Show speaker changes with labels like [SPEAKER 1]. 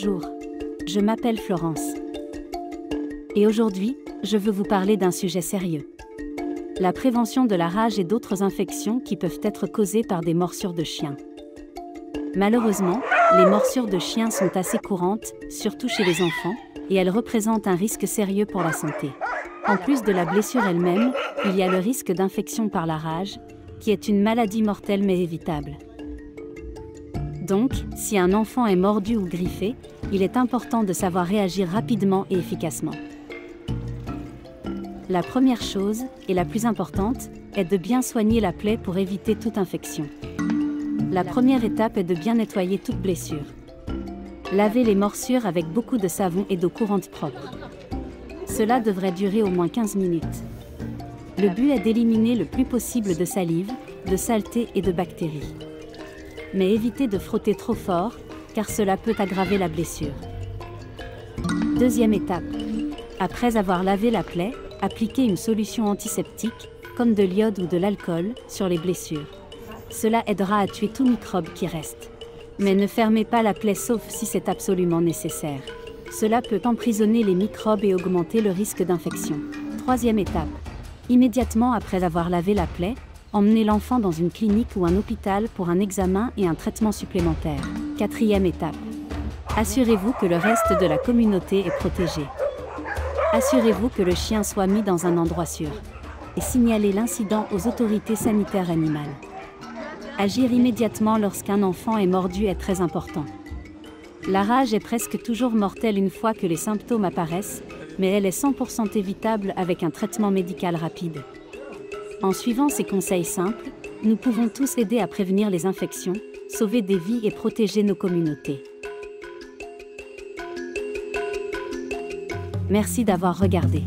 [SPEAKER 1] Bonjour, je m'appelle Florence. Et aujourd'hui, je veux vous parler d'un sujet sérieux. La prévention de la rage et d'autres infections qui peuvent être causées par des morsures de chiens. Malheureusement, les morsures de chiens sont assez courantes, surtout chez les enfants, et elles représentent un risque sérieux pour la santé. En plus de la blessure elle-même, il y a le risque d'infection par la rage, qui est une maladie mortelle mais évitable. Donc, si un enfant est mordu ou griffé, il est important de savoir réagir rapidement et efficacement. La première chose, et la plus importante, est de bien soigner la plaie pour éviter toute infection. La première étape est de bien nettoyer toute blessure. Lavez les morsures avec beaucoup de savon et d'eau courante propre. Cela devrait durer au moins 15 minutes. Le but est d'éliminer le plus possible de salive, de saleté et de bactéries. Mais évitez de frotter trop fort, car cela peut aggraver la blessure. Deuxième étape. Après avoir lavé la plaie, appliquez une solution antiseptique, comme de l'iode ou de l'alcool, sur les blessures. Cela aidera à tuer tout microbe qui reste. Mais ne fermez pas la plaie sauf si c'est absolument nécessaire. Cela peut emprisonner les microbes et augmenter le risque d'infection. Troisième étape. Immédiatement après avoir lavé la plaie, emmenez l'enfant dans une clinique ou un hôpital pour un examen et un traitement supplémentaire. Quatrième étape. Assurez-vous que le reste de la communauté est protégé. Assurez-vous que le chien soit mis dans un endroit sûr. Et signalez l'incident aux autorités sanitaires animales. Agir immédiatement lorsqu'un enfant est mordu est très important. La rage est presque toujours mortelle une fois que les symptômes apparaissent, mais elle est 100% évitable avec un traitement médical rapide. En suivant ces conseils simples, nous pouvons tous aider à prévenir les infections, sauver des vies et protéger nos communautés. Merci d'avoir regardé.